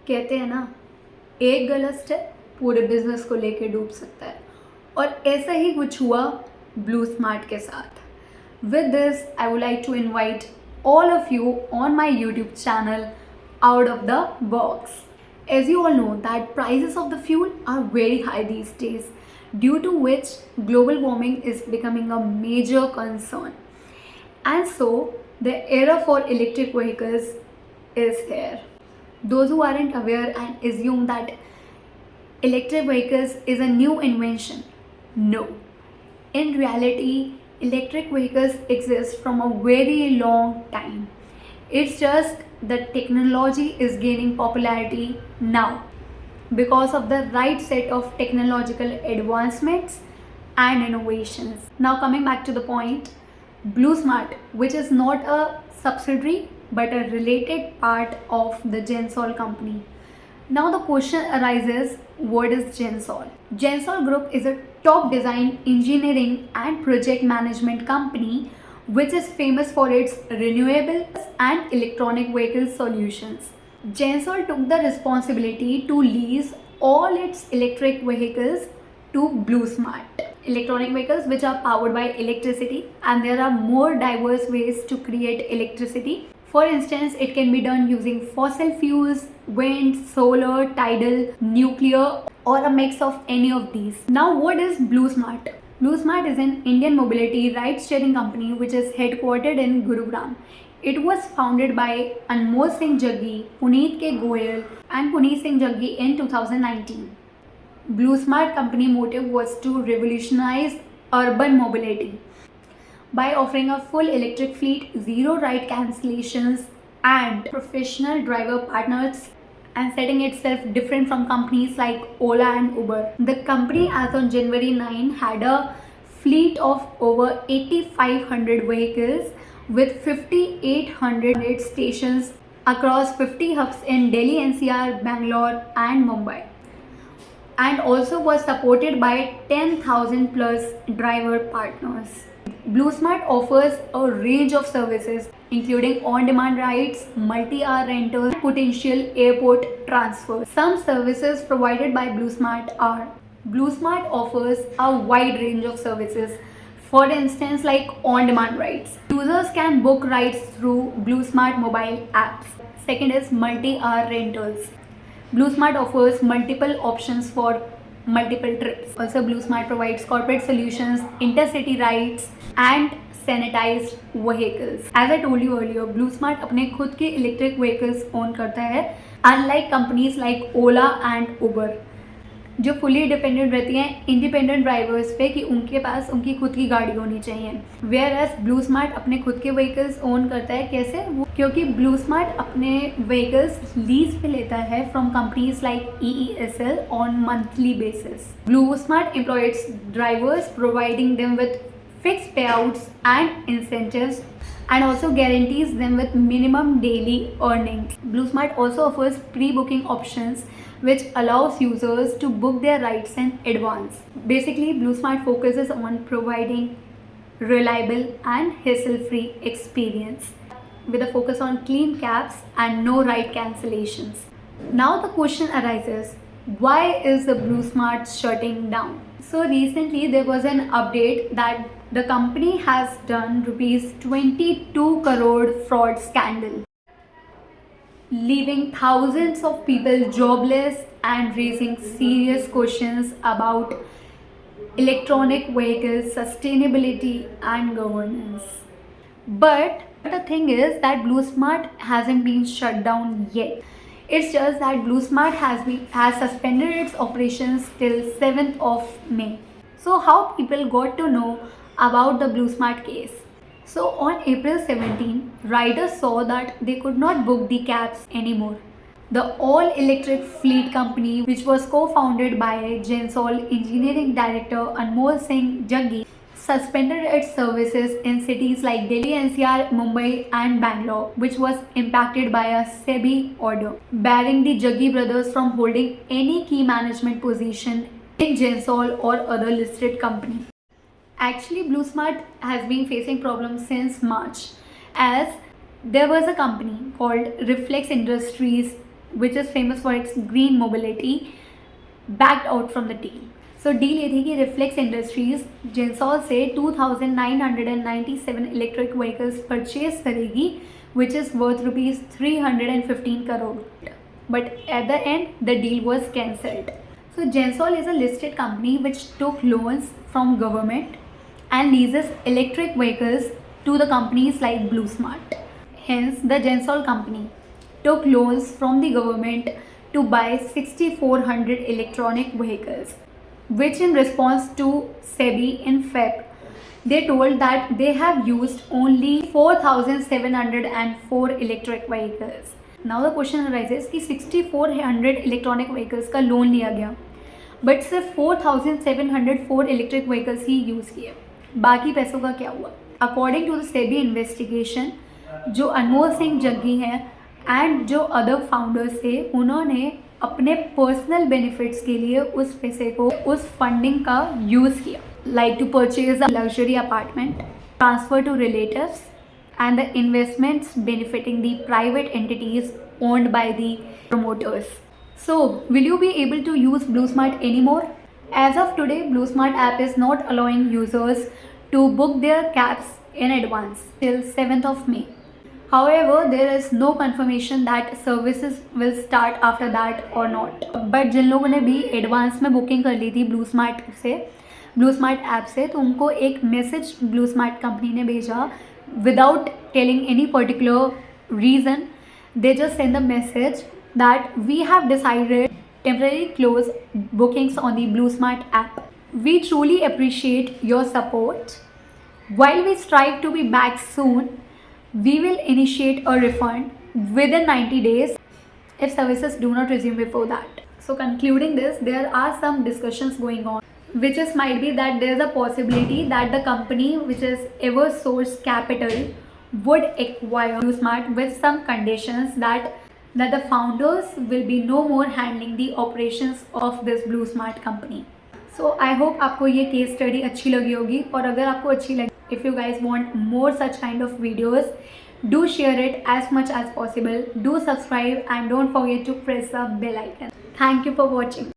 कहते हैं ना, एक गलत स्टेप पूरे बिजनेस को लेके डूब सकता है, और ऐसा ही कुछ हुआ ब्लू स्मार्ट के साथ. With this, I would like to invite all of you on my YouTube channel Out of the Box. As you all know that prices of the fuel are very high these days, due to which global warming is becoming a major concern. And so the era for electric vehicles is here. Those who aren't aware and assume that electric vehicles is a new invention, no. In reality, electric vehicles exist from a very long time. It's just that technology is gaining popularity now because of the right set of technological advancements and innovations. Now coming back to the point, Blue Smart, which is not a subsidiary but a related part of the Gensol company. Now the question arises, what is Gensol? Gensol Group is a top design, engineering and project management company which is famous for its renewable and electronic vehicle solutions. Gensol took the responsibility to lease all its electric vehicles to Blue Smart. Electronic vehicles which are powered by electricity, and there are more diverse ways to create electricity. For instance, it can be done using fossil fuels, wind, solar, tidal, nuclear, or a mix of any of these. Now, what is Blue Smart? Blue Smart is an Indian mobility ride-sharing company which is headquartered in Gurugram. It was founded by Anmol Singh Jaggi, Puneet K. Goyal, and Puneet Singh Jaggi in 2019. Blue Smart company motive was to revolutionize urban mobility by offering a full electric fleet, zero ride cancellations, and professional driver partners, and setting itself different from companies like Ola and Uber. The company as on January 9 had a fleet of over 8,500 vehicles with 5,800 stations across 50 hubs in Delhi, NCR, Bangalore and Mumbai, and also was supported by 10,000 plus driver partners. Blue Smart offers a range of services including on-demand rides, multi-hour rentals, and potential airport transfers. Some services provided by Blue Smart are: Blue Smart offers a wide range of services. For instance, like on-demand rides. Users can book rides through Blue Smart mobile apps. Second is multi-hour rentals. Blue Smart offers multiple options for multiple trips. Also, Blue Smart provides corporate solutions, intercity rides, and sanitized vehicles. As I told you earlier, Blue Smart अपने खुद के electric vehicles own करता है, unlike companies like Ola and Uber, जो fully dependent रहती हैं independent drivers पे कि उनके पास उनकी खुद की गाड़ी होनी चाहिए. वेयर एज ब्लू स्मार्ट अपने खुद के व्हीकल्स ओन करता है. कैसे? क्योंकि ब्लू स्मार्ट अपने व्हीकल्स लीज पे लेता है from companies like EESL on monthly basis. Blue smart employees drivers providing them with fixed payouts and incentives, and also guarantees them with minimum daily earnings. Blue Smart also offers pre-booking options which allows users to book their rides in advance. Basically, Blue Smart focuses on providing reliable and hassle-free experience with a focus on clean cabs and no ride cancellations. Now the question arises, why is the Blue Smart shutting down? So recently there was an update that the company has done rupees 22 crore fraud scandal, leaving thousands of people jobless and raising serious questions about electronic vehicles sustainability and governance. But the thing is that Blue Smart hasn't been shut down yet. It's just that Blue Smart has suspended its operations till 7th of May. So how people got to know about the Blue Smart case? So on April 17, riders saw that they could not book the cabs anymore. The all-electric fleet company, which was co-founded by Gensol Engineering Director Anmol Singh Jaggi, suspended its services in cities like Delhi, NCR, Mumbai and Bangalore, which was impacted by a SEBI order, barring the Jaggi brothers from holding any key management position in Gensol or other listed company. Actually, Blue Smart has been facing problems since March, as there was a company called Reflex Industries which is famous for its green mobility, backed out from the deal. So deal ये थी कि Reflex Industries Gensol से 2,997 electric vehicles purchase करेगी, which is worth rupees 315 crore. But at the end, the deal was cancelled. So Gensol is a listed company which took loans from government and leases electric vehicles to the companies like BlueSmart. Hence, the Gensol company took loans from the government to buy 6,400 electronic vehicles, which in response to SEBI in Feb, they told that they have used only 4,704 electric vehicles. Now the question arises कि 6,400 electronic vehicles का loan लिया गया, but सिर्फ 4,704 electric vehicles ही use किए, बाकी पैसों का क्या हुआ? According to the SEBI investigation, जो अनमोल सिंह जग्गी हैं एंड जो अदर फाउंडर्स थे, उन्होंने अपने पर्सनल बेनिफिट्स के लिए उस पैसे को, उस फंडिंग का यूज़ किया, like to purchase a luxury apartment, transfer to relatives and the investments benefiting the private entities owned by the promoters. So, will you be able to use BlueSmart anymore? As of today, BlueSmart app is not allowing users to book their cabs in advance till 7th of May. However, there is no confirmation that services will start after that or not. But जिन लोगों ने भी advance में booking कर ली थी BlueSmart app से, तो उनको एक मैसेज BlueSmart कंपनी ने भेजा without telling any particular reason. They just send the message that we have decided temporarily close bookings on the BlueSmart app. We truly appreciate your support. While we strive to be back soon, we will initiate a refund within 90 days if services do not resume before that. So concluding this, there are some discussions going on, which is might be that there is a possibility that the company, which is Eversource Capital, would acquire BlueSmart with some conditions that the founders will be no more handling the operations of this BlueSmart company. So I hope आपको ये case study अच्छी लगी होगी, और अगर आपको अच्छी लगी, if you guys want more such kind of videos, do share it as much as possible, do subscribe and don't forget to press the bell icon. Thank you for watching.